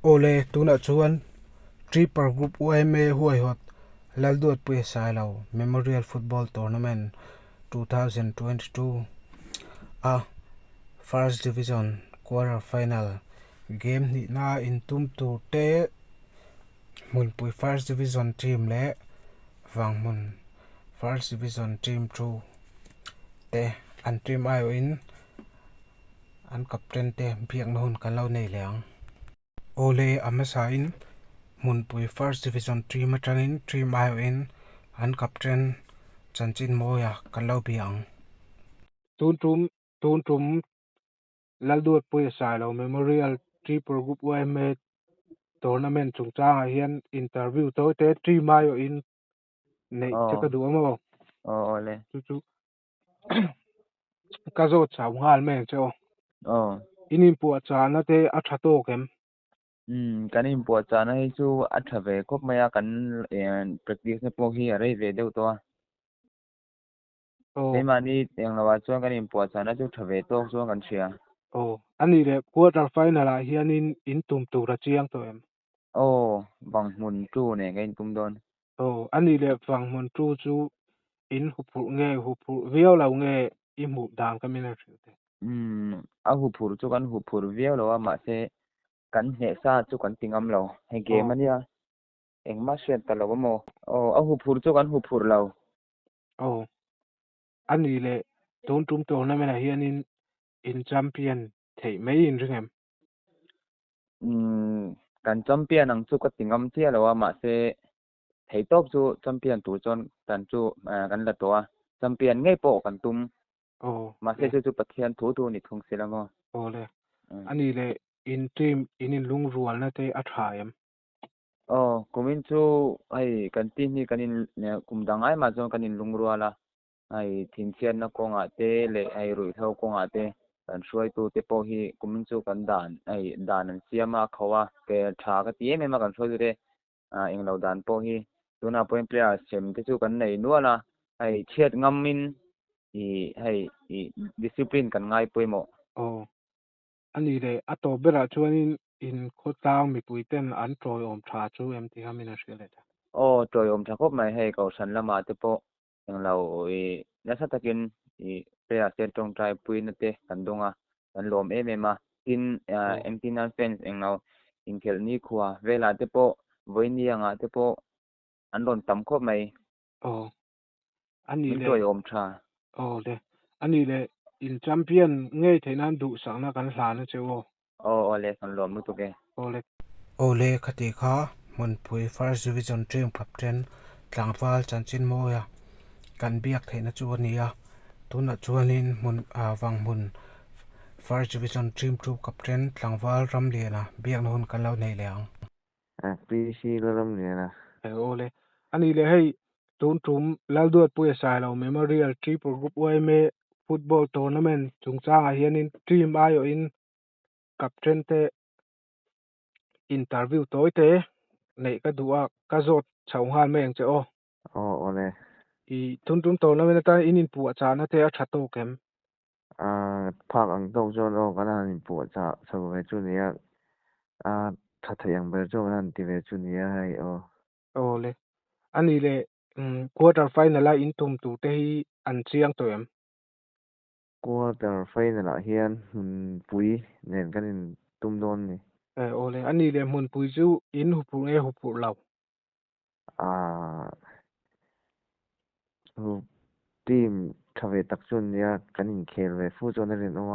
Ole tuna chuan Tripper Group UMA huai hot lalduat pui sailo Memorial Football Tournament 2022 a First Division Quarter Final game ni na in tum tu te mun pui First Division team le wang mun First Division team 2 te an team ayo in an captain te biak na hun kan lo nei leang Ole amasa in mun pui First Division team atangin team ayo in an captain chanchin moya kan lo biang tun tum lalduat pui sailo Memorial Tripper Group UMA tournament chungchang a hian interview to te team ayo in nei che ka Oh, du mo oh, ole. chu ka zo chau ngal meng cho Oh, inin pu cha na te a tha to kem kan import sana hi chu athave khop maya kan practice na po hi are ve deu to. o Ei mani teng lawa chuan kan import sana chu thave to chuan kan sia. o ani le quarter final a hian in tum tu ra chiang to em Oh, bang mun tu ne kan tum don. o ani le wang mun tu chu in hu phu viau lo nge I mu dang ka min a thu te A hu phur chu kan hu phur viau lo ma se kan he sa chu kan tingam lo. He o game ania eng ma shet ta lo mo. Oh, a hu phur chu kan hu phur lo. o ani le tum tournament a hian in champion thei mai in ringem Kan champion ang chu ka tingam tia lo ma se thầy top chu champion tu chon tan chu kan la to champion ngai po kan tum o ma se le chu pathian thu tu ni thung sila ngo o le ani le in team in lung rual na te a tha em oh kumin chu ai kan ti ni kanin kum dangai ma chon kanin lungruala ai thin chian na ko nga te le ai rui thau ko nga te kan suai tu te po hi kumin chu kan dan ai dan an siama khawa ke tha ka ti me ma kan suai re eng lo dan po hi tuna point player sem te chu kan nei nuala ai thiat ngamin i discipline kan ngai poimo o ani le a to bera chuan in kho tang mi pui ten an troi om tha chu em ti hamin a hriat le ta o troi om thakop mai hei ko san lama te po eng lo i nasa takin i player te tong trai pui na te kan donga kan lom ma tin o empty fence eng lo in khel ni khuwa vela te po voini anga te po an don tam khop mai o ani min le troi om tha o le ani le in champion nge theinan du sang na kan hla na che o le kan lom nu tu ke o le ole khati kha mun pui first division team captain tlangwal chanchin moya kan biak theina chu ania tuna chuanin mun awang mun first division team 2 captain tlangwal ramlena biak na hun kan lo nei leang PC lalam nena ole ani le hei tum lalduat pui sai lo Memorial Triple Group OMA football tournament chungchang a hian in team ayo in captain te interview toy te nei ka duwa ka zot chau han meng che ole I tum tournament ta inin pu cha na te a thato kem phak ang tong chon o kana ni pu cha so ve chu ni a tha tha yang ber chu nan ti ve chu ni a hai o ole ani le quarter final a in tum tu te hi an chiang to em quarter final a hian pui nen kanin tum don ni ole ani le mun pui chu in hu pu lau a hu team thave tak chun ya kanin khel ve fu chon ren o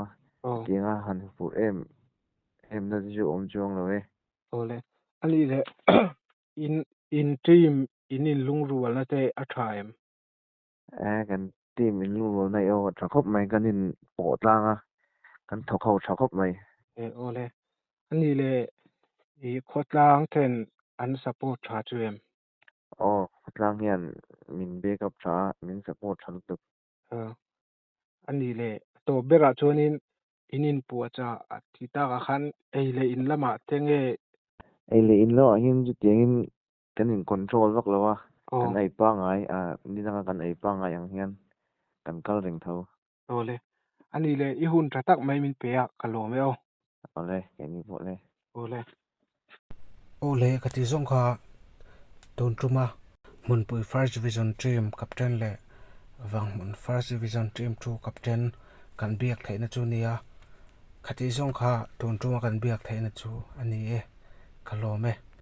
o tinga han hu em na ju om chong lo ve ole ani le in team in lung rual na te a tha em kan team in lu lo nai o tha khop mai kanin po tlanga kan thok ho tha khop mai ole ani le I khotlang ten an support tha chu em oh tlang hian min backup tha min support tha tu ani le to bera chuanin inin pu cha a thita ka khan ei le in lama tenge ai le in lo hin ju tiangin kanin control vak lo wa o kan ai pa ngai ni na kan ai pa ngai ang hian kan kal reng tho ole ani le I hun tha tak mai min pe a ka lo me o ole ke ni po le ole ô le khati zong kha ton truma mun pui first division team captain le wang mun first division team 2 captain kan biak thaina chu nia khati zong kha ton truma kan biak thaina chu ani e kalome